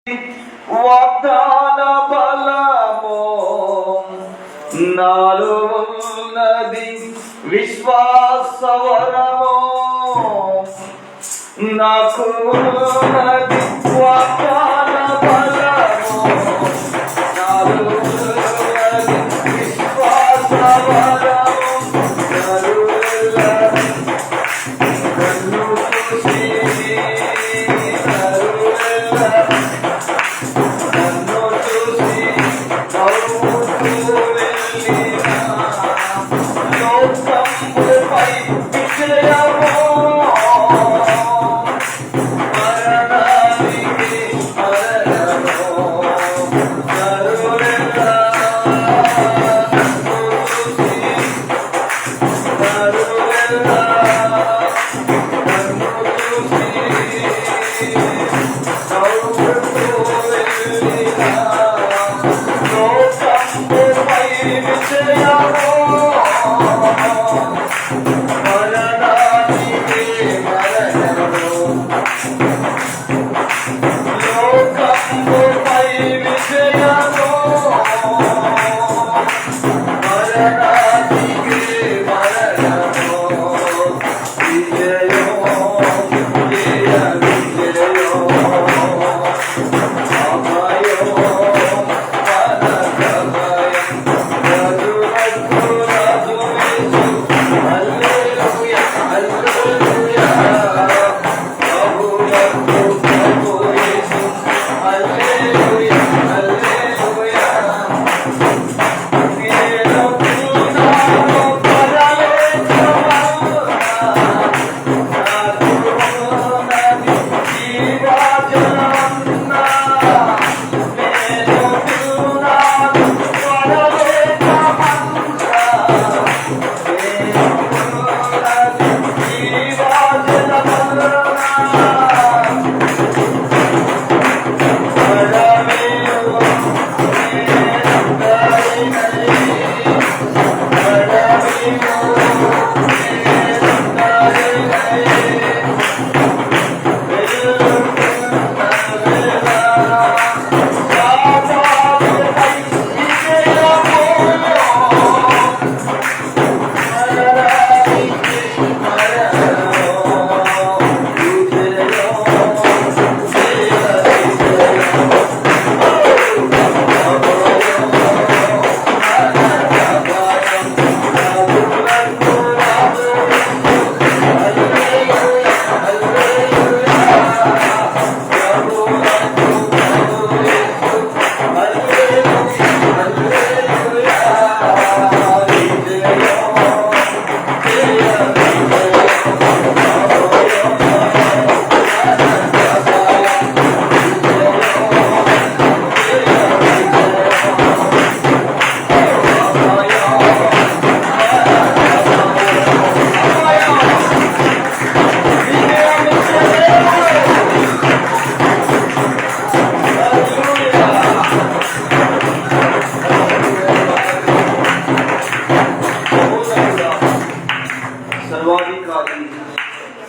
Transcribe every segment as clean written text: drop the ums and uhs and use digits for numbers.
వాగ్దాన బలము నాలో ఉన్నది, విశ్వాసవరము నాకు ఉన్నది. వాగ్దాన బలము నాలో ఉన్నది, విశ్వాసవరము నాలో ఉన్నది. కన్ను చూసి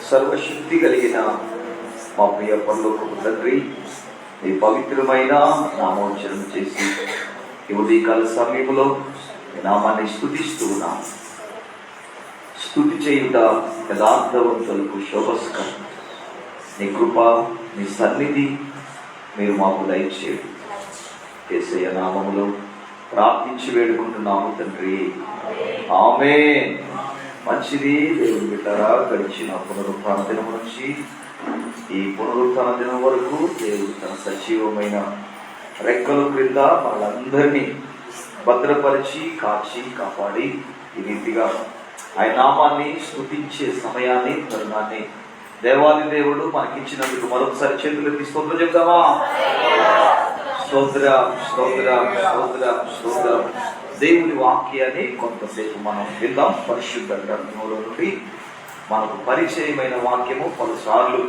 సర్వశక్తి కలిగిన మా ప్రియ పరలోకపు తండ్రి, ఈ పవిత్రమైన నామోచ్చరణ చేసి ఈ ఉదయకాల సమయంలో నామాన్ని స్తుతిస్తూ ఉన్నాం. స్తుతి చేయుట యథార్థవంతులకు శోభస్కరం. నీ కృప, నీ సన్నిధి మీరు మాకు దయచేయండి. యేసయ్య నామములో ప్రార్థించి వేడుకుంటున్నాము తండ్రి, ఆమేన్. మంచిది దేవుని బిడ్డరా, గడిచిన పునరుత్థాన దినం నుంచి ఈ పునరుత్థాన దినం వరకు దేవుడు తన సజీవమైన రెక్కల క్రింద మనందరినీ భద్రపరిచి కాచి కాపాడి ఈ రీతిగా ఆయన నామాన్ని స్తుతించే సమయాన్ని, తరుణాన్ని దేవాది దేవుడు మనకిచ్చినందుకు మరొకసారి చేతులెత్తి స్తోత్రం చెప్తామా? స్తోత్రం, స్తోత్రం, స్తోత్రం, స్తోత్రం. దేవుని వాక్యాన్ని కొంతసేపు మనం విందాం. పరిశుద్ధ గ్రంథంలో నుండి మనకు పరిచయమైన వాక్యము, పలుసార్లు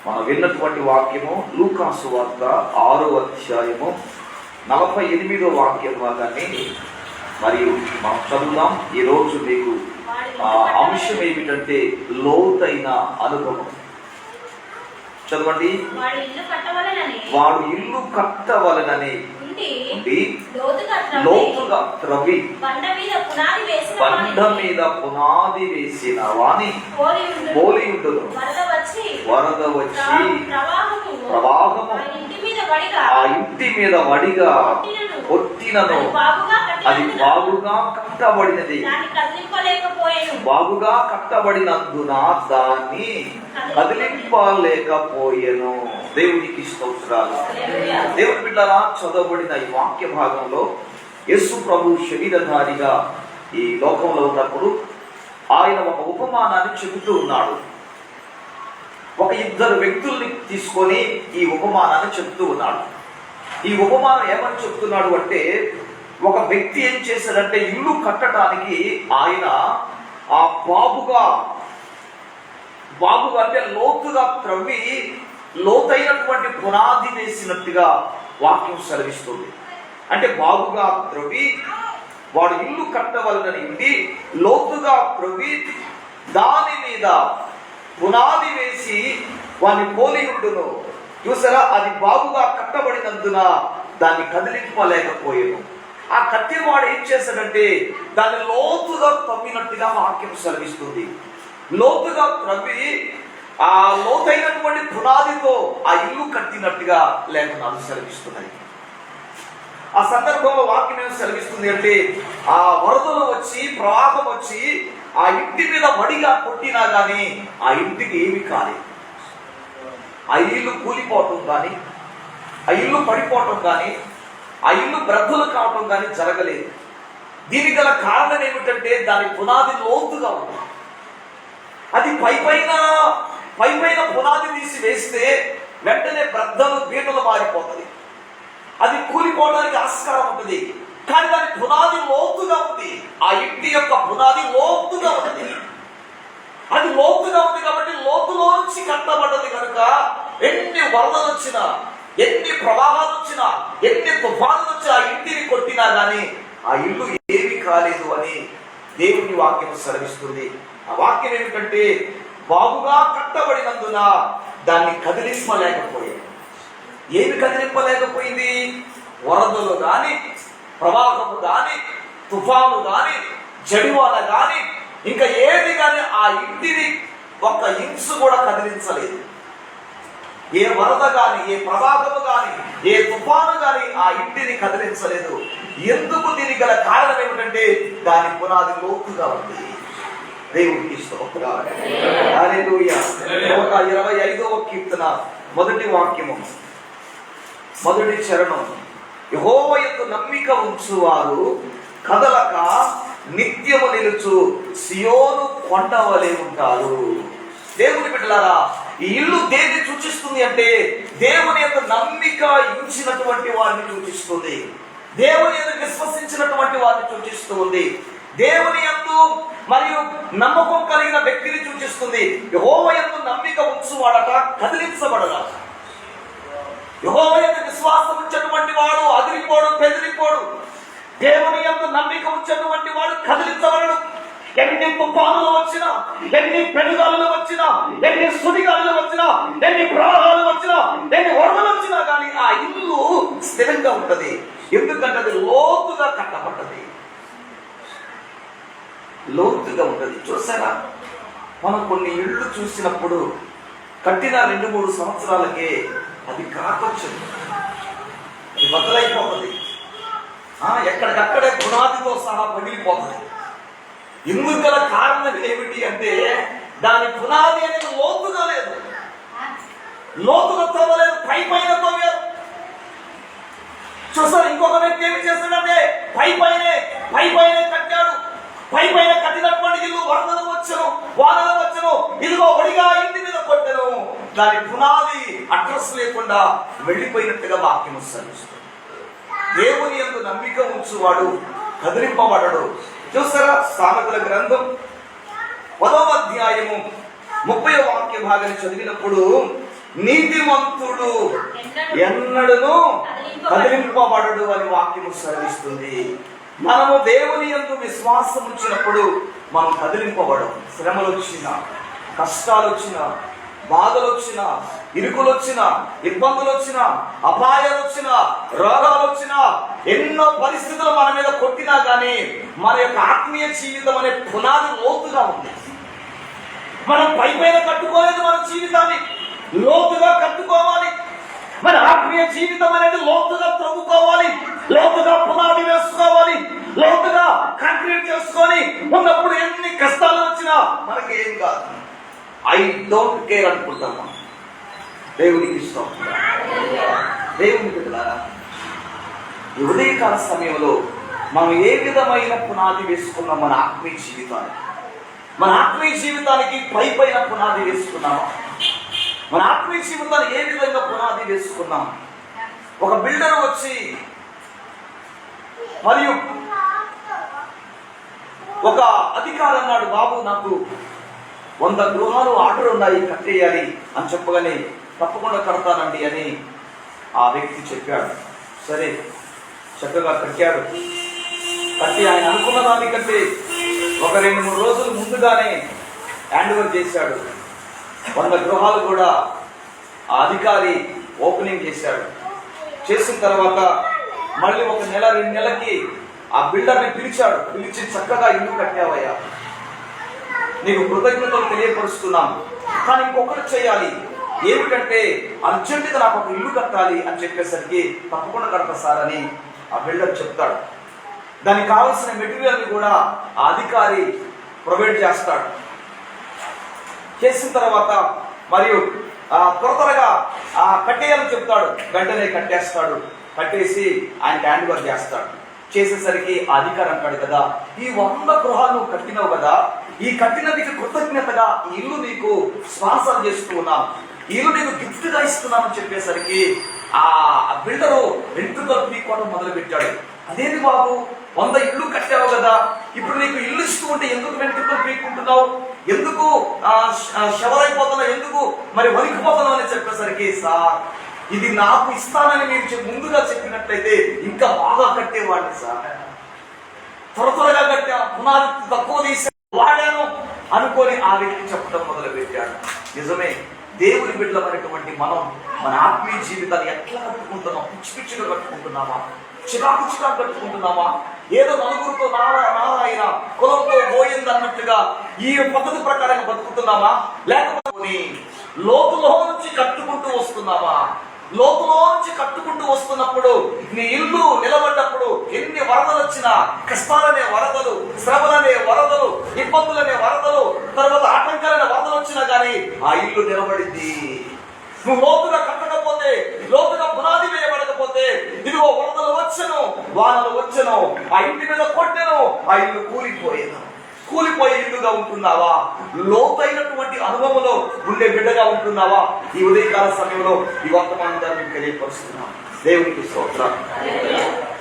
మనం విన్నటువంటి వాక్యము లూకాసు వార్త 6వ అధ్యాయము 48వ వాక్యం భాగాన్ని మరియు మనం చదువుదాం. ఈరోజు మీకు అంశం ఏమిటంటే లోతైన అనుభవం. చదవండి. వాడు ఇల్లు కట్టవలెనని ఉండి లోతుగా త్రవ్వి బండ మీద పునాది వేసిన వాని పోలి ఉండును. వరద వచ్చి ప్రవాహము ఆ ఇంటి మీద వడిగా కొట్టినను అది బాగుగా కట్టబడినది. బాగుగా కట్టబడినందున దాన్ని కదిలింపలేకపోయెను. దేవునికి స్తోత్రాలు. దేవుని బిడ్డలారా, చదవబడిన ఈ వాక్య భాగంలో యేసు ప్రభు శరీరధారిగా ఈ లోకంలో ఉన్నప్పుడు ఆయన ఒక ఉపమానాన్ని చెబుతూ ఉన్నాడు. ఒక ఇద్దరు వ్యక్తుల్ని తీసుకొని ఈ ఉపమానాన్ని చెప్తూ ఉన్నాడు. ఈ ఉపమానం ఏమని చెప్తున్నాడు అంటే, ఒక వ్యక్తి ఏం చేశాడంటే ఇల్లు కట్టడానికి ఆయన ఆ బాగుగా అంటే లోతుగా త్రవ్వి లోతైనటువంటి పునాది వేసినట్టుగా వాక్యం సెలవిస్తుంది. అంటే బాగుగా త్రవ్వి వాడు ఇల్లు కట్టవలనని ఉండి లోతుగా త్రవ్వి దాని మీద పునాది వేసి వాడిని పోలి ఉండును. చూసారా, అది బాగుగా కట్టబడినందున దాన్ని కదిలింపలేకపోయాను. ఆ కట్టేవాడు ఏం చేశాడంటే దాన్ని లోతుగా తవ్వినట్టుగా వాక్యం సెలవిస్తుంది. లోతుగా త్రవ్వి ఆ లోతైనటువంటి పునాదితో ఆ ఇల్లు కట్టినట్టుగా లేఖనాలు సెలవిస్తున్నాయి. ఆ సందర్భంలో వాక్యం ఏం సెలవిస్తుంది అంటే, ఆ వరదలు వచ్చి ప్రవాహం వచ్చి ఆ ఇంటి మీద వడిగా కొట్టినా కానీ ఆ ఇంటికి ఏమి కాలేదు. ఆ ఇల్లు కూలిపోవటం కానీ, ఆ ఇల్లు పడిపోవటం కానీ, ఆ ఇల్లు బ్రద్దలు కావటం కానీ జరగలేదు. దీనికి గల కారణం ఏమిటంటే దాని పునాది లోతుగా ఉంది. అది పైపైన పునాది తీసి వేస్తే వెంటనే బ్రద్దలు బీటలు మారిపోతుంది. అది కూలిపోవడానికి ఆస్కారం ఉంటుంది. కానీ దాని పునాది లోతుగా ఉంది. ఆ ఇంటి యొక్క పునాది లోతుగా ఉంది. అది లోతుగా ఉంది కాబట్టి లోతులో నుంచి కట్టబడ్డది కనుక ఎన్ని వరదలు వచ్చినా, ఎన్ని ప్రవాహాలు వచ్చినా, ఎన్ని తుఫానులు వచ్చి ఆ ఇంటిని కొట్టినా కానీ ఆ ఇల్లు ఏమి కాలేదు అని దేవుని వాక్యం సెలవిస్తుంది. ఆ వాక్యం ఏమిటంటే, బాగుగా కట్టబడినందున దాన్ని కదిలింపలేకపోయింది. ఏమి కదిలింపలేకపోయింది? వరదలు గాని, ప్రవాహము గాని, తుఫాను గాని, జడివాన గాని, ఇంకా ఏది కానీ ఆ ఇంటిని ఒక్క ఇంచు కూడా కదిలించలేదు. ఏ వరద గాని, ఏ ప్రవాహము గాని, ఏ తుఫాను గాని ఆ ఇంటిని కదిలించలేదు. ఎందుకు? దీనికి గల కారణం ఏమిటంటే దాని పునాది లోతుగా ఉంది. దేవునికి స్తోత్రాలు. హల్లెలూయా. 125వ కీర్తన మొదటి వాక్యము, మొదటి చరణం. యెహోవా యందు నమ్మిక ఉంచువారు కదలక నిత్యము నిలుచు సియోను కొండ వలె ఉంటారు. దేవుని బిడ్డలారా, ఈ ఇల్లు దేన్ని సూచిస్తుంది అంటే దేవుని యొక్క నమ్మిక ఉంచినటువంటి వారిని సూచిస్తుంది. దేవుని యందు విశ్వసించినటువంటి వారిని సూచిస్తుంది. దేవుని యందు మరియు నమ్మకం కలిగిన వ్యక్తిని సూచిస్తుంది. యెహోవా యందు నమ్మిక ఉంచువాడట కదిలించబడగా. యెహోవా యందు విశ్వాసం ఉంచినటువంటి వాడు అదిరిపోడు, బెదిరిపోడు. దేవుని యందు నమ్మిక ఉంచినటువంటి వాడు కదిలించబడడు. ఎన్ని తుఫానులు వచ్చినా, ఎన్ని పెనుగాలు వచ్చినా, ఎన్ని సుడిగాలు వచ్చినా, ఎన్ని ప్రవాహాలు వచ్చినా, ఎన్ని వరదలు వచ్చినా కానీ ఆ ఇల్లు స్థిరంగా ఉంటది. ఎందుకంటే అది లోతుగా కట్టబడ్డది. లోతుగా ఉంటది. చూసారా, మనం కొన్ని ఇళ్ళు చూసినప్పుడు కట్టిన 2-3 సంవత్సరాలకే అది కాకొచ్చింది, అది బద్దలైపోతుంది. ఎక్కడికక్కడే పునాదితో సహా పగిలిపోతుంది. ఇందుకు గల కారణం ఏమిటి అంటే దాని పునాది అనేది లోతుగా లేదు, లోతుగా తవ్వలేదు, పైన తవ్వారు. చూసారు, ఇంకొక వ్యక్తి ఏమి చేస్తాడంటే పైపైనే కట్టాడు. పైపైన కట్టినటువంటి ఇల్లు వరదలు వచ్చను, వానలు వచ్చను, ఇదిగో ఒడిగా ఇంటి మీద కొట్టను. దాని పునాది అడ్రస్ లేకుండా వెళ్ళిపోయినట్టుగా వాక్యం సెలవిస్తుంది. దేవుని యందు నమ్మిక ఉంచువాడు కదిలింపబడడు. చూసారా, సామెతల గ్రంథం 10వ అధ్యాయము 30వ వాక్య భాగాన్ని చదివినప్పుడు నీతిమంతుడు ఎన్నడను కదిలింపబడడు అని వాక్యము సెలవిస్తుంది. మనము దేవుని యందు విశ్వాసం ఉంచినప్పుడు మనం కదిలింపబడం. శ్రమలు వచ్చినా, కష్టాలు వచ్చినా, బాధలు వచ్చినా, ఇరుకులు వచ్చినా, ఇబ్బందులు వచ్చినా, అపాయాలు వచ్చినా, రోగాలు వచ్చినా, ఎన్నో పరిస్థితులు మన మీద కొట్టినా కానీ మన యొక్క ఆత్మీయ జీవితం అనే పునాది లోతుగా ఉంది. మనం పైన కట్టుకోలేదు, మన జీవితాన్ని లోతుగా కట్టుకోవాలి. మన ఆత్మీయ జీవితం అనేది లోతుగా త్రవ్వుకోవాలి, లోతుగా పునాది వేసుకోవాలి, లోతుగా కాంక్రీట్ చేసుకొని ఉన్నప్పుడు ఎన్ని కష్టాలు వచ్చినా మనకి ఏం కాదు. ఐ డోంట్ కేర్ అనుకుంటాం మనం. దేవునికి ఇష్టం. దేవుని బిడ్డలారా, ఈ ఉదయకాల సమయంలో మనం ఏ విధమైన పునాది వేసుకున్నాం మన ఆత్మీయ జీవితానికి? మన ఆత్మీయ జీవితానికి పైన పునాది వేసుకున్నామా? మన ఆత్మీయ జీవితాన్ని ఏ విధంగా పునాది వేసుకున్నాం? ఒక బిల్డర్ వచ్చి మరియు ఒక అధికారి అన్నాడు, బాబు నాకు 100 గృహాలు ఆర్డర్ ఉన్నాయి, కట్టేయాలి అని చెప్పగానే తప్పకుండా కడతానండి అని ఆ వ్యక్తి చెప్పాడు. సరే, చక్కగా కట్టాడు. కట్టి ఆయన అనుకున్న దానికంటే ఒక 2-3 రోజులు ముందుగానే హ్యాండ్ ఓవర్ చేశాడు. 100 గృహాలు కూడా ఆ అధికారి ఓపెనింగ్ చేశాడు. చేసిన తర్వాత మళ్ళీ 1 నెల 2 నెలలకి ఆ బిల్డర్ని పిలిచాడు. పిలిచి, చక్కగా ఇల్లు కట్టావయ్యా, నీకు కృతజ్ఞతలు తెలియపరుస్తున్నాను, కానీ ఇంకొకటి చేయాలి, ఏమిటంటే అర్జెంటుగా నాకు ఒక ఇల్లు కట్టాలి అని చెప్పేసరికి తప్పకుండా కడతా సార్ అని ఆ బిల్డర్ చెప్తాడు. దానికి కావాల్సిన మెటీరియల్ని కూడా ఆ అధికారి ప్రొవైడ్ చేస్తాడు. చేసిన తర్వాత మరియు త్వరగా కట్టేయాలని చెప్తాడు. వెంటనే కట్టేస్తాడు. కట్టేసి ఆయన హ్యాండ్ ఓవర్ చేస్తాడు. చేసేసరికి ఆ అధికారి అంటాడు, కదా ఈ 100 గృహాలు నువ్వు కట్టినావు కదా, ఈ కట్టినందుకు కృతజ్ఞతగా ఈ ఇల్లు నీకు స్పాన్సర్ చేస్తూ ఉన్నాను, ఈ ఇల్లు నీకు గిఫ్ట్ గా ఇస్తున్నానని చెప్పేసరికి ఆ బిల్డరు వెంట్రుకలు పీక్కోవడం మొదలు పెట్టాడు. అదేంటి బాబు, 100 ఇల్లు కట్టావు కదా, ఇప్పుడు నీకు ఇల్లు ఇస్తూ ఉంటే ఎందుకు వెంట్రుకలు పీక్కుంటున్నావు, ఎందుకు శవరైపోతున్నావు, ఎందుకు మరి వణికిపోతున్నావు అని చెప్పేసరికి, సార్ ఇది నాకు ఇస్తానని మీరు ముందుగా చెప్పినట్లయితే ఇంకా బాగా కట్టేవాడిని సార్, త్వరగా కట్టా, పునాది తక్కువ తీసి వాడాను అనుకొని ఆ వ్యక్తి చెప్పడం మొదలు పెట్టాడు. నిజమే, దేవుని బిడ్డలమైనటువంటి మనం మన ఆత్మీయ జీవితాన్ని ఎట్లా కట్టుకుంటున్నాం? పిచ్చిగా కట్టుకుంటున్నామా? చిరాకు కట్టుకుంటున్నామా? ఏదో నలుగురితో నారాయణ కులంతో పోయింది అన్నట్టుగా ఈ పద్ధతి ప్రకారంగా బతుకుతున్నామా? లేకపోతే లోతులో నుంచి కట్టుకుంటూ వస్తున్నామా? లోతులో నుంచి కట్టుకుంటూ వస్తున్నప్పుడు నీ ఇల్లు నిలబడ్డప్పుడు ఎన్ని వరదలు వచ్చినా, కష్టాలనే వరదలు, శ్రమలనే వరదలు, ఇబ్బందులనే వరదలు, తర్వాత ఆటంకాలనే వరదలు వచ్చినా కానీ ఆ ఇల్లు నిలబడింది. నువ్వు లోతుగా కట్టకపోతే, లోతుగా పునాది వేయబడకపోతే, ఇదిగో వరదలు వచ్చను, వానలు వచ్చను, ఆ ఇంటి మీద కొట్టెను, ఆ ఇల్లు కూలిపోయే ఇల్లుగా ఉంటున్నావా? లోతైనటువంటి అనుభవంలో ఉండే బిడ్డగా ఉంటున్నావా? ఈ ఉదయకాల సమయంలో ఈ వర్తమానం మీకు తెలియపరుస్తున్నాం. దేవునికి స్తోత్రం.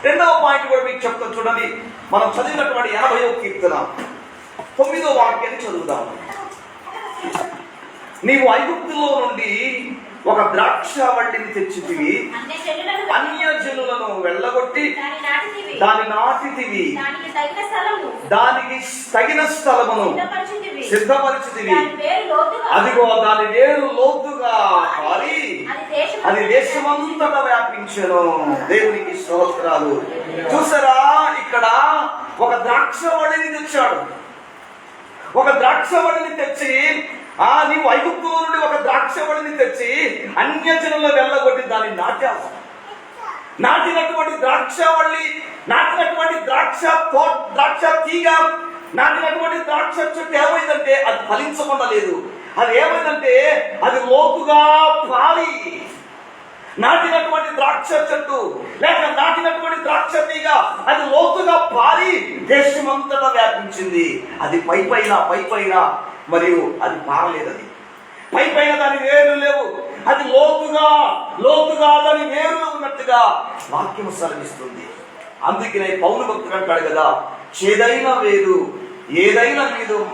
2వ పాయింట్ కూడా మీకు చెప్తాను చూడండి. మనం చదివినటువంటి 80వ కీర్తన 9వ వాక్యాన్ని చదువుదాం. నీవు ఐగుప్తులో నుండి ఒక ద్రాక్షవల్లిని తెచ్చితివి, అన్యజనులను వెళ్ళగొట్టి దాని నాటితివి, దానికి తగిన స్థలమును సిద్ధపరిచితివి. అదిగో దాని వేరు లోతుగా పారి అది దేశమంతటా వ్యాపించెను. దేవునికి స్తోత్రాలు. చూసారా, ఇక్కడ ఒక ద్రాక్షవల్లిని తెచ్చాడు. ఒక ద్రాక్షవల్లిని తెచ్చి నీవు ఐగుప్తులో నుండి ఒక ద్రాక్షవల్లిని తెచ్చి అన్యజనులను వెళ్ళగొట్టి దాన్ని నాటావు. నాటినటువంటి ద్రాక్షవల్లి, నాటినటువంటి ద్రాక్ష తీగ, నాటినటువంటి ద్రాక్ష చెట్టు ఏమైందంటే అది ఫలించకుండా లేదు. అది ఏమైందంటే అది లోతుగా పారి, నాటినటువంటి ద్రాక్ష చెట్టు లేక నాటినటువంటి ద్రాక్ష తీగ అది లోతుగా పారి దేశమంతటా వ్యాపించింది. అది పైపైన మరియు అది పారలేదు. అది పైపైన దాని వేర్లు లేవు. అది లోతుగా దాని వేర్లు ఉన్నట్టుగా వాక్యం సెలవిస్తుంది. అందుకనే పౌలు భక్తుడు అంటాడు కదా, చేదైన వేరు ఏదైనా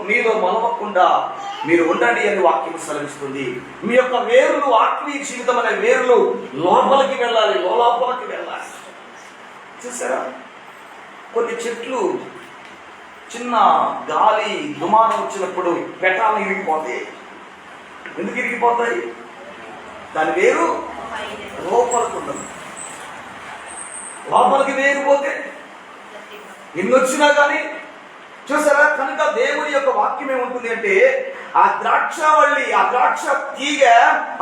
మీలో మొలవకుండా మీరు ఉండండి అని వాక్యం సెలవిస్తుంది. మీ యొక్క వేరులు, ఆత్మీయ జీవితం అనే వేరులు లోపలికి వెళ్ళాలి, లోపలికి వెళ్ళాలి. చూసారా, కొన్ని చెట్లు చిన్న గాలి దుమానం వచ్చినప్పుడు పెటాలు ఇరిగిపోతాయి. ఎందుకు ఇరిగిపోతాయి? దాని వేరు లోపలికి ఉండదు. లోపలికి వేరు పోతే ఎన్ని వచ్చినా కానీ చూసారా. కనుక దేవుని యొక్క వాక్యం ఏముంటుంది అంటే, ఆ ద్రాక్షవల్లి, ఆ ద్రాక్ష తీగ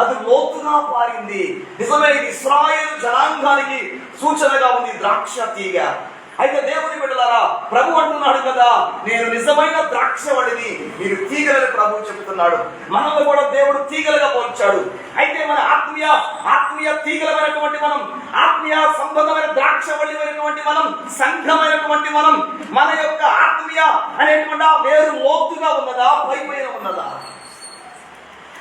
అది లోతుగా పారింది. నిజమే, ఇది ఇశ్రాయేలు జనాంగానికి సూచనగా ఉంది ద్రాక్ష తీగ. అయితే దేవుని బిడ్డలారా, ప్రభు అంటున్నాడు కదా, నేను నిజమైన ద్రాక్షవల్లిని, మీరు తీగలని ప్రభు చెబుతున్నాడు. మనల్ని కూడా దేవుడు తీగలుగా పోల్చాడు. అయితే మన ఆత్మీయ తీగలమైనటువంటి మనం, ఆత్మీయ సంబంధమైన ద్రాక్షవల్లిమైనటువంటి మనం, సంఘమైనటువంటి మనం, మన యొక్క ఆత్మీయ అనేటువంటి వేరు లోతుగా ఉన్నదా, పైపైన ఉన్నదా?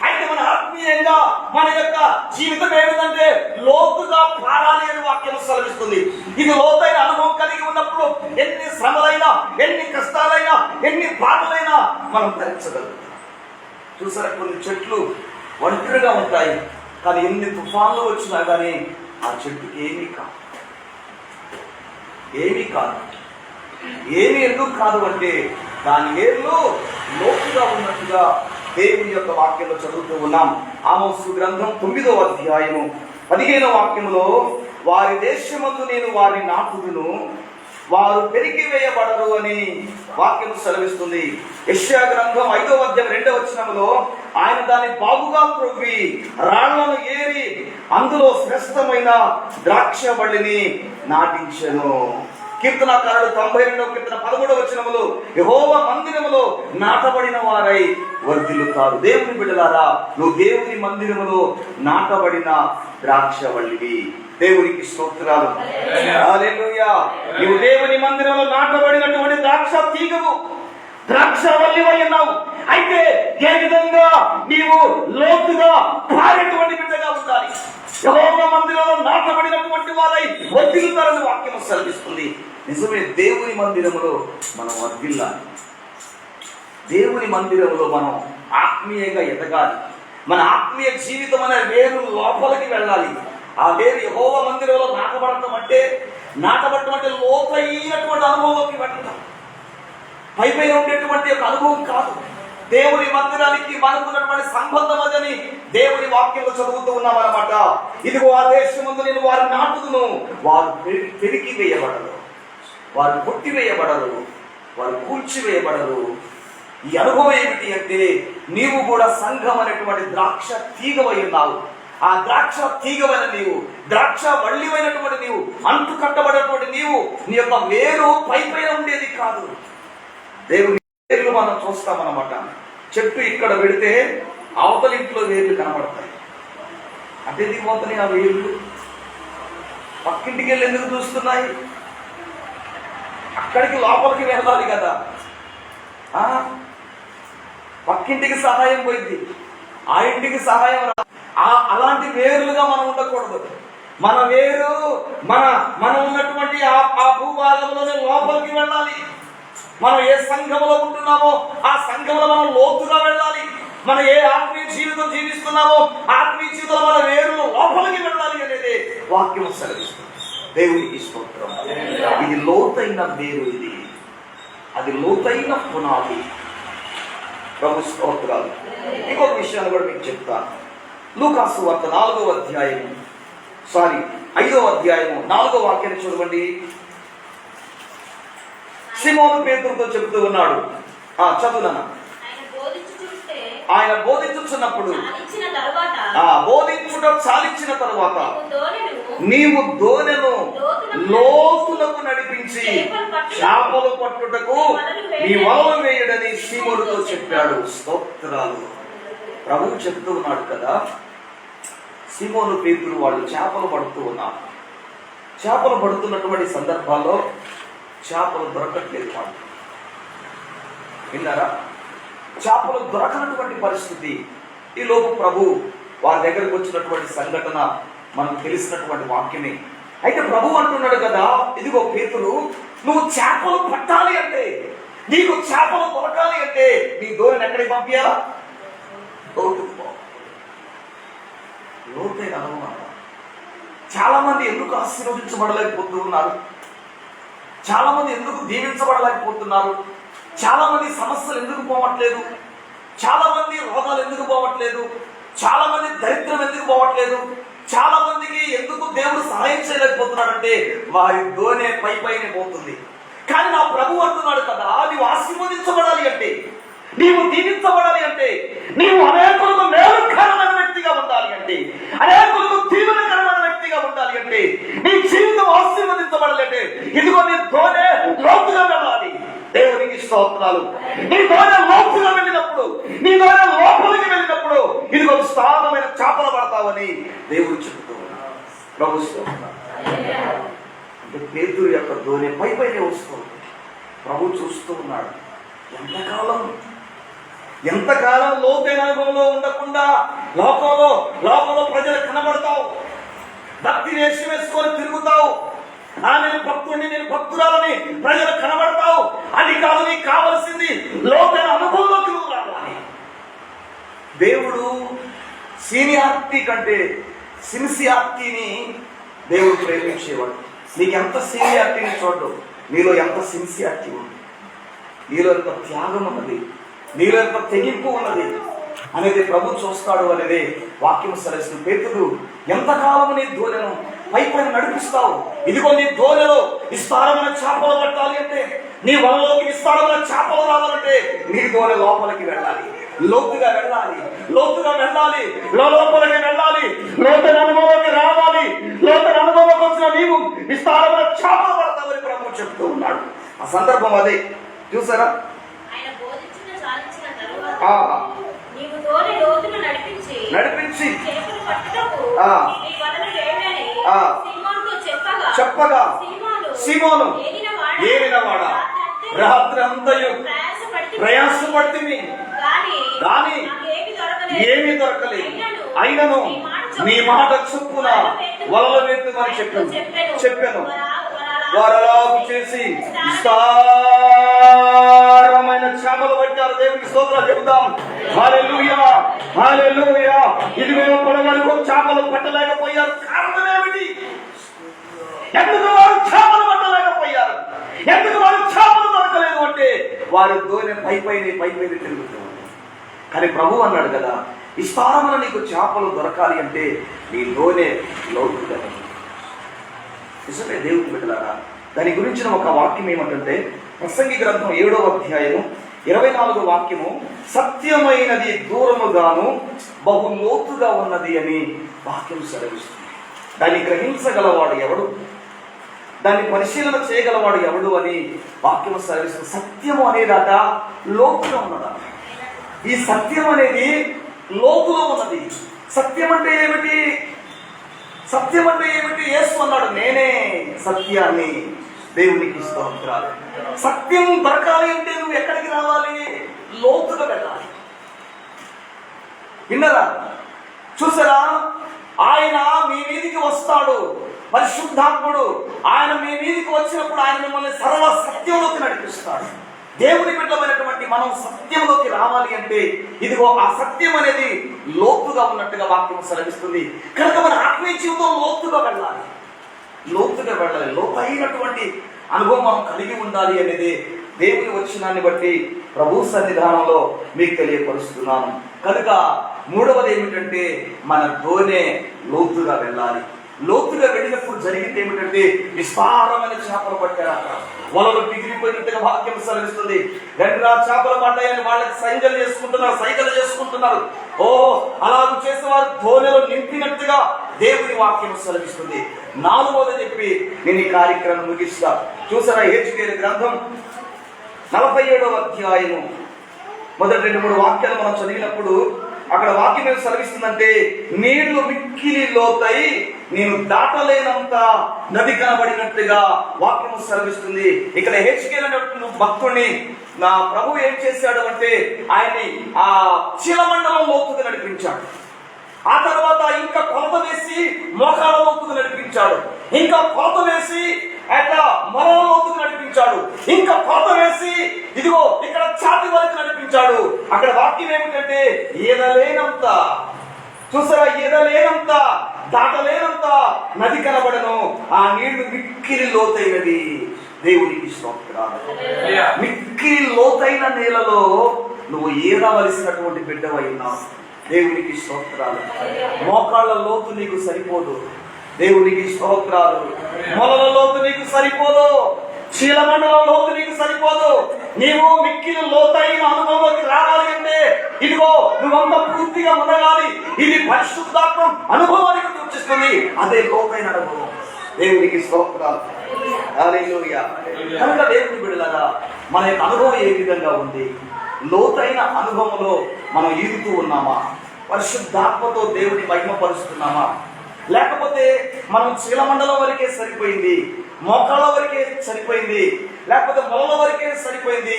అయితే మన ఆత్మీయంగా మన యొక్క జీవితం ఏమిటంటే లోతుగా పారాలి అని వాక్యం సెలవిస్తుంది. ఇది లోతైన అనుభవం కలిగి ఉన్నప్పుడు ఎన్ని శ్రమలైనా, ఎన్ని కష్టాలైనా, ఎన్ని బాధలైనా మనం భరించగలుగుతాం. చూసారా, కొన్ని చెట్లు ఒంటరిగా ఉంటాయి, కానీ ఎన్ని తుఫాన్లు వచ్చినా కానీ ఆ చెట్టుకి ఏమీ కాదు. ఏమీ ఎందుకు కాదు అంటే, దాని వేర్లు లోతుగా ఉన్నట్టుగా దేవుని యొక్క వాక్యంలో చదువుతూ ఉన్నాం. ఆమోసు గ్రంథం 9వ అధ్యాయము 15వ వాక్యములో, వారి దేశమందు నేను వారిని నాటుదును, వారు పెరిగి వేయబడరు అని వాక్యం సెలవిస్తుంది. యెషయా గ్రంథం 5వ అధ్యాయం 2వ వచనములో, ఆయన దాన్ని బాగుగా త్రవ్వి రాళ్లను ఏరి అందులో శ్రేష్టమైన ద్రాక్షవల్లిని నాటించెను. కీర్తనకారుడు 92వ కీర్తన 13వ వచనములో, యెహోవా మందిరములో నాటబడిన వారై వర్ధిల్లుతారు. దేవుని బిడ్డలారా, నువ్వు దేవుని మందిరములో నాటబడిన ద్రాక్షవల్లివి. దేవునికి స్తోత్రాలు. హల్లెలూయా. నీవు దేవుని మందిరంలో నాటబడినటువంటి ద్రాక్ష తీగవు, ద్రాక్షవల్లి వై ఉన్నావు. అయితే ఏ విధంగా నీవు లోతుగా పారేటువంటి బిడ్డగా ఉండాలి. యెహోవా మందిరంలో నాటబడినటువంటి వారై వర్ధిల్లుతారని వాక్యం సెలవిస్తుంది. నిజమే, దేవుని మందిరములో మనం వర్ధిల్లాలి. దేవుని మందిరంలో మనం ఆత్మీయంగా ఎదగాలి. మన ఆత్మీయ జీవితం అనే వేరు లోపలికి వెళ్ళాలి. ఆ వేరు యెహోవా మందిరంలో నాటబడటం అంటే లోతైనటువంటి అనుభవంలోకి వెళ్ళడం, పైపై ఉండేటువంటి ఒక అనుభవం కాదు. దేవుని మందిరానికి మనకున్నటువంటి సంబంధం అదని దేవుని వాక్యంలో చదువుతూ ఉన్నామన్నమాట. ఇదిగో ఆ దేశమందు నేను వారిని నాటుదును, వారు పెరిగి వేయబడరు, వారు కొట్టివేయబడరు, వారు కూల్చివేయబడరు. ఈ అనుభవం ఏమిటి అంటే, నీవు కూడా సంఘం అనేటువంటి ద్రాక్ష తీగవై ఉన్నావు. ఆ ద్రాక్ష తీగవైన నీవు, ద్రాక్ష వల్లివైనటువంటి నీవు, అంటు కట్టబడినటువంటి నీవు, నీ యొక్క వేరు పైపైన ఉండేది కాదు. దేవుని వేర్లు మనం చూస్తామన్నమాట. చెట్టు ఇక్కడ పెడితే అవతల ఇంట్లో వేర్లు కనబడతాయి. అంటే దిగిపోతున్నాయి ఆ వేర్లు. పక్కింటికి వెళ్ళి ఎందుకు చూస్తున్నాయి? అక్కడికి లోపలికి వెళ్ళాలి కదా. పక్కింటికి సహాయం పోయింది, ఆ ఇంటికి సహాయం అలాంటి వేరులుగా మనం ఉండకూడదు. మన వేరు మనం ఉన్నటువంటి ఆ భూభాగంలోనే లోపలికి వెళ్ళాలి. మనం ఏ సంఘంలో ఉంటున్నామో ఆ సంఘంలో మనం లోతుగా వెళ్ళాలి. మనం ఏ ఆత్మీయ జీవితం జీవిస్తున్నామో ఆత్మీయ జీవితంలో మన వేరులు లోపలికి వెళ్ళాలి అనేది వాక్యం సెలవిస్తుంది. దేవునికి స్తోత్రం. ఇది లోతైన వేరు, అది లోతైన పునాది. ప్రభు స్తోత్రాలు. ఇంకొక విషయాన్ని కూడా మీకు చెప్తాను. లూకాసు వార్త 5వ అధ్యాయము 4వ వాక్యాన్ని చూడండి. సిమోను పేతురుతో చెబుతూ ఉన్నాడు. చదువునా. ఆయన బోధించుచున్నప్పుడు, బోధించుట చాలించిన తరువాత నీవు దోణెను లోతులకు నడిపించి చేపలు పట్టుటకు నీ వలలు వేయడని సీమోనుతో చెప్పాడు. స్తోత్రాలు. ప్రభువు చెప్తూ ఉన్నాడు కదా, సీమోను పేతురు వాళ్ళు చేపలు పడుతూ ఉన్నారు. చేపలు పడుతున్నటువంటి సందర్భాల్లో చేపలు దొరకట్లేదు. వాళ్ళు విన్నారా? చేపలు దొరకనటువంటి పరిస్థితి. ఈ లోపు ప్రభు వారి దగ్గరకు వచ్చినటువంటి సంఘటన మనకు తెలిసినటువంటి వాక్యమే. అయితే ప్రభు అంటున్నాడు కదా, ఇదిగో పేతురు, నువ్వు చేపలు పట్టాలి అంటే, నీకు చేపలు దొరకాలి అంటే నీ దోణిని ఎక్కడికి పంపించాలా? లోతైన అనుభవం. చాలా మంది ఎందుకు ఆశీర్వదించబడలేకపోతూ ఉన్నారు? చాలా మంది ఎందుకు దీవించబడలేకపోతున్నారు? చాలా మంది సమస్యలు ఎందుకు పోవట్లేదు? చాలా మంది రోగాలు ఎందుకు పోవట్లేదు? చాలా మంది దరిద్రం ఎందుకు పోవట్లేదు, చాలా మందికి ఎందుకు దేవుడు సహాయం చేయలేకపోతున్నాడంటే వారి దోనె పై పైన పోతుంది. కానీ నా ప్రభు అంటున్నాడు కదా, నీవు ఆశీర్వదించబడాలి అంటే, నీవు దీవించబడాలి అంటే, నీవు అనేకులకు మేలుకరమైన వ్యక్తిగా ఉండాలి అంటే, అనేకులకు దీవెనకరమైన వ్యక్తిగా ఉండాలి అంటే, నీ జీవితం ఆశీర్వదించబడాలి అంటే, ఇదిగో నీ దోనె లోతుగా వెళ్ళాలి. దేవునికి స్తోత్రాలు. నీ దోనె లోతుగా వెళ్ళినప్పుడు, నీ దోనె లోపలికి వెళ్ళినప్పుడు ఇదిగో విస్తారమైన చేపలు పడతావని దేవుడు చెబుతూ ఉన్నాడు. ప్రభు స్తోత్రాలు. అంటే పేతురు యొక్క దోనె పై పైనే వస్తుంది. ప్రభు చూస్తూ ఉన్నాడు. ఎంతకాలం లోతైన అనుభవంలో ఉండకుండా లోకంలో ప్రజలకు కనబడతావు, భక్తి వేషం వేసుకొని తిరుగుతావు, నేను భక్తుడిని, నేను భక్తురాలని ప్రజలకు కనబడతావు. అది కాదు, నీకు కావలసింది లోతైన అనుభవంలోకి నువ్వు రావాలి. దేవుడు సీనియారిటీ కంటే సిన్సియారిటీని దేవుడు ప్రేమించేవాడు. నీకు ఎంత సీనియారిటీని చూడడు, నీలో ఎంత సిన్సియారిటీ ఉంది, నీలో ఎంత త్యాగం ఉన్నది, నీలో ఎంత తెగింపు ఉన్నది అనేది ప్రభు చూస్తాడు అనేది వాక్యం సరస్సు. పేతురు, ఎంతకాలం నీ దోనెను పై పైన నడిపిస్తావు? ఇదిగో నీ దోనెలో విస్తారమైన చేపలు పట్టాలి అంటే, నీ వలలోకి విస్తారమైన చేపలు రావాలంటే నీ దోనె లోపలికి వెళ్ళాలి, లోతుగా వెళ్ళాలి, లోతుగా వెళ్ళాలి, లోపలికి వెళ్ళాలి, లోతైన అనుభవంలోకి రావాలి. లోతైన అనుభవంలోకి వచ్చిన నీవు విస్తారమైన చేపలు పడతావని ప్రభు చెప్తూ ఉన్నాడు. ఆ సందర్భం అదే చూసారా? నడిపించి చెప్పగా సీమోను ఏలినవాడా, రాత్రి అంతయు ప్రయాసపడితిమి కానీ ఏమీ దొరకలేదు, అయినను నీ మాట చొప్పున వలలు వేద్దుమని చెప్పాను. వారు అలాగూ చేసి విస్తారమైన చేపలు పట్టారు. దేవునికి స్తోత్రాలు చెబుతాం. హల్లెలూయా, హల్లెలూయా. ఇదిగో పొడవరకు చేపలు పట్టలేకపోయారు. కారణం ఏమిటి? ఎందుకు వారు చేపలు పట్టలేకపోయారు? ఎందుకు వారు చేపలు దొరకలేదు అంటే వారు దోనె పై పైన తిరుగుతున్నారు. కానీ ప్రభు అన్నాడు కదా, విస్తారమైన నీకు చేపలు దొరకాలి అంటే నీ దోనె లోతుగా. నిజమే దేవుని బిడ్డలారా, దాని గురించిన ఒక వాక్యం ఏమంటే ప్రసంగి గ్రంథం 7వ అధ్యాయము 24వ వాక్యము, సత్యమైనది దూరముగాను బహు లోతుగా ఉన్నది అని వాక్యం సెలవిస్తుంది. దాన్ని గ్రహించగలవాడు ఎవడు, దాన్ని పరిశీలన చేయగలవాడు ఎవడు అని వాక్యం సెలవిస్తుంది. సత్యము అనేదాట లోతుగా ఉన్నదా? ఈ సత్యం అనేది లోతులో ఉన్నది. సత్యం అంటే ఏమిటి? సత్యం అంటే ఏమిటి? యేసు అన్నాడు, నేనే సత్యాన్ని. దేవునికి స్తోత్రాలు. సత్యం దొరకాలి అంటే నువ్వు ఎక్కడికి రావాలి? లోతుగా వెళ్ళాలి. విన్నరా? చూసారా? ఆయన మీ మీదికి వస్తాడు, పరిశుద్ధాత్ముడు. ఆయన మీ మీదికి వచ్చినప్పుడు ఆయన మిమ్మల్ని సర్వ సత్యంలోకి నడిపిస్తాడు. దేవుని బిడ్డమైనటువంటి మనం సత్యంలోకి రావాలి అంటే ఇదిగో ఆ సత్యం అనేది లోతుగా ఉన్నట్టుగా వాక్యం సెలవిస్తుంది. కనుక మన ఆత్మీయ జీవితం లోతుగా వెళ్ళాలి, లోతైనటువంటి అనుభవం మనం కలిగి ఉండాలి అనేది దేవుని వచనాన్ని బట్టి ప్రభు సన్నిధానంలో మీకు తెలియపరుస్తున్నాను. కనుక మూడవది ఏమిటంటే మన దోనె లోతుగా వెళ్ళాలి. లోతుగా వెళ్ళినప్పుడు జరిగింది ఏమిటంటే విస్తారమైన చేపలు పట్టారట. వలలు పిగిలిపోయినట్టుగా వాక్యం సెలవిస్తుంది. గంటరా చేపలు పడ్డాయని వాళ్ళకి సైగలు చేసుకుంటున్నారు. అలాగూ చేసేవారు దోనెలో నింపినట్టుగా దేవుని వాక్యం సెలవిస్తుంది. 4వది చెప్పి నేను ఈ కార్యక్రమం ముగిస్తా. చూసారా? హెచ్కేలు గ్రంథం 47వ అధ్యాయము మొదటి 2-3 వాక్యాలు మనం చదివినప్పుడు అక్కడ వాక్యం ఏం సెలవిస్తుందంటే, నీళ్లు మిక్కిలి లోతై నేను దాటలేనంత నది కనబడినట్టుగా వాక్యం సెలవిస్తుంది. ఇక్కడ హెచ్కేలు అనే భక్తుడిని నా ప్రభు ఏం చేశాడు అంటే ఆయన్ని ఆ చీలమండలం లోతుగా నడిపించాడు. ఆ తర్వాత ఇంకా కొలత వేసి మోకాళ్ళ లోతుగా నడిపించాడు. ఇంకా కొలత వేసి అట్లా మరో లోతుగా నడిపించాడు. ఇంకా కొలత వేసి ఇదిగో ఇక్కడ ఛాతి వరకు నడిపించాడు. అక్కడ వాక్యం ఏమిటంటే ఈదలేనంత, చూసారా? ఈదలేనంత, దాటలేనంత నది కనబడను. ఆ నీళ్లు మిక్కిలి లోతైనది. దేవునికి స్తోత్రాలు. మిక్కిలి లోతైన నేలలో నువ్వు ఈదవలసినటువంటి బిడ్డవై ఉన్నావు. దేవునికి స్తోత్రాలు. మోకాళ్ళ లోతు నీకు సరిపోదు, దేవునికి స్తోత్రాలు. మొలల లోతు నీకు సరిపోదు, చీలమండలం లోతు నీకు సరిపోదు. నీవు మిక్కిలి లోతైన అనుభవంలోకి రావాలి అంటే ఇదిగో నువ్వంతా పూర్తిగా మునగాలి. ఇది పరిశుద్ధాత్మ అనుభవానికి సూచిస్తుంది, అదే లోతైన అనుభవం. దేవునికి స్తోత్రాలు. హల్లెలూయా. కనుక దేవుని బిడ్డలారా, మన యొక్క అనుభవం ఏ విధంగా ఉంది? లోతైన అనుభవంలో మనం ఈదుతూ ఉన్నామా? పరిశుద్ధాత్మతో దేవుని మహిమపరుస్తున్నామా? లేకపోతే మనం చీలమండలం వరకే సరిపోయింది, మోకాళ్ళ వరకే సరిపోయింది, లేకపోతే మొలల వరకే సరిపోయింది,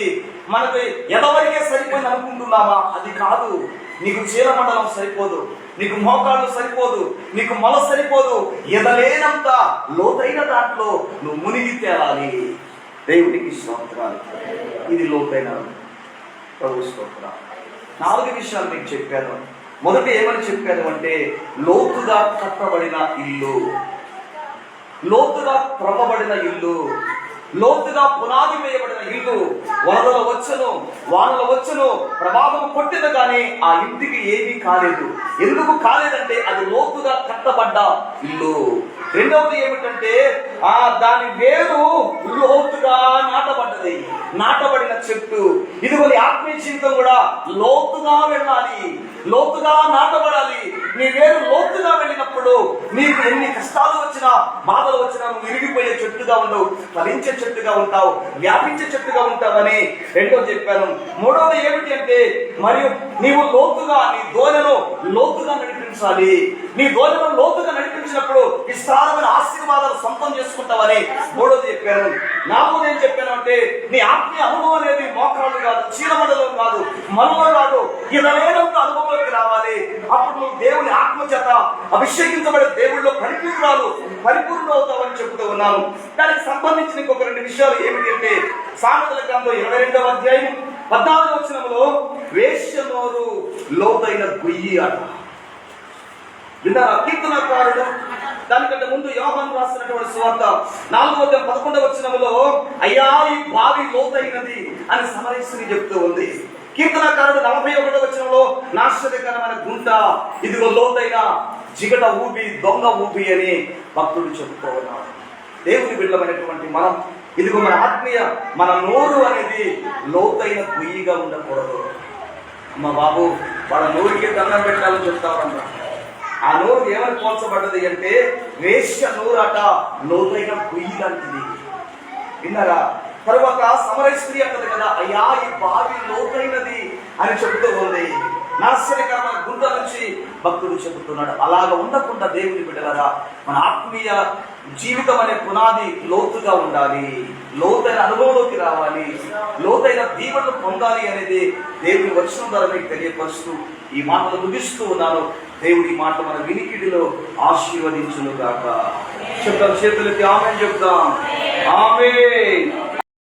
మనకు ఎద వరకే సరిపోయింది అనుకుంటున్నామా? అది కాదు. నీకు చీలమండలం సరిపోదు, నీకు మోకాళ్ళు సరిపోదు, నీకు మొల సరిపోదు. ఎదలేనంత లోతైన దాంట్లో నువ్వు మునిగి తేలాలి. దేవునికి స్తోత్రాలు. ఇది లోతైన ప్రభు స్తోత్రాలు. 4 విషయాలు మీకు చెప్పాను. మొదట ఏమని చెప్పాను అంటే లోతుగా కట్టబడిన ఇల్లు, లోతుగా త్రవ్వబడిన ఇల్లు, లోతుగా పునాది వేయబడిన ఇల్లు. వరదలు వచ్చును, వానలు వచ్చును, ప్రవాహం కొట్టిన కానీ ఆ ఇంటికి ఏమీ కాలేదు. ఎందుకు కాలేదంటే అది లోతుగా కట్టబడ్డ ఇల్లు. రెండవది ఏమిటంటే దాని వేరు లోతుగా నాటబడ్డది, నాటబడిన చెట్టు. ఇదిగో నీ ఆత్మీయ జీవితం కూడా లోతుగా వెళ్ళాలి, లోతుగా నాటబడాలి. నీ వేరు లోతుగా వెళ్ళినప్పుడు నీకు ఎన్ని కష్టాలు వచ్చినా, బాధలు వచ్చినా నువ్వు విరిగిపోయే చెట్టుగా ఉండవు, ఫలించే చెట్టుగా ఉంటావు, వ్యాపించే చెట్టుగా ఉంటావని రెండోది చెప్పాను. మూడవది ఏమిటి అంటే మరియు నీవు లోతుగా నీ దోణను లోతుగా నడిపించాలి. నీ దోణను లోతుగా నడిపించినప్పుడు విస్తారమైన ఆశీర్వాదాలు సొంతం చేసుకుంటావని మూడోది చెప్పాను. నాలుగోది ఏం చెప్పాను అంటే నీ ఆత్మీయ అనుభవం అనేది మోకాళ్ళు కాదు, చీలమండలం కాదు, మనుగడ కాదు, ఇలా లేనంత అనుభవంలోకి రావాలి. అప్పుడు నువ్వు దేవుని ఆత్మ చేత అభిషేకించబడే దేవుళ్ళలో పరిపూర్ణ అవుతావని చెబుతూ ఉన్నాను. దానికి సంబంధించిన ఇంకొక 2 విషయాలు ఏమిటి అంటే సామెతల గ్రంథం 22వ అధ్యాయం 14వ వచనంలో వేశ్య నోరు లోతైన గొయ్యి అట. విన్నారా? కీర్తనకారుడు దానికంటే ముందు యోహాను రాసినటువంటి సువార్త 4వ అధ్యాయం 11వ వచనంలో అయ్యా ఈ బావి లోతైనది అని సమరస్త్రీ చెప్తూ ఉంది. కీర్తనకారుడు 41వ వచనంలో నాశనకరమైన గుంట, ఇదిగో లోతైన జిగట ఊబి, దొంగ ఊబి అని భక్తుడు చెబుతూ ఉన్నాడు. దేవుని బిడ్డలమైనటువంటి మనం ఇదిగో మన నోరు అనేది లోతైన గొయ్యిగా ఉండకూడదు. అమ్మ బాబు వాళ్ళ నోరుకి దండం పెట్టాలని చెప్తామంట. ఆ నోరు ఏమని పోల్చబడ్డది అంటే వేశ్య నోరట లోతైన గొయ్యి లాంటిది. విన్నారా? తర్వాత సమరస్త్రీ అంటది కదా, అయ్యా ఈ బావి లోతైనది అని చెబుతూ ఉంది. నాశనకరమైన గుంట నుంచి భక్తుడు చెబుతున్నాడు. అలాగ ఉండకుండా దేవుని బిడ్డలారా, మన ఆత్మీయ జీవితం అనే పునాది లోతుగా ఉండాలి, లోతైన అనుభవంలోకి రావాలి, లోతైన దీవెనలు పొందాలి అనేది దేవుని వచనం ద్వారా మీకు తెలియపరుస్తూ ఈ మాటలు ముగిస్తూ ఉన్నాను. దేవుడి మాట మన వినికిడిలో ఆశీర్వదించును గాక. చెప్తాం, చేతులకి ఆమేన్ చెప్తాం. ఆమేన్.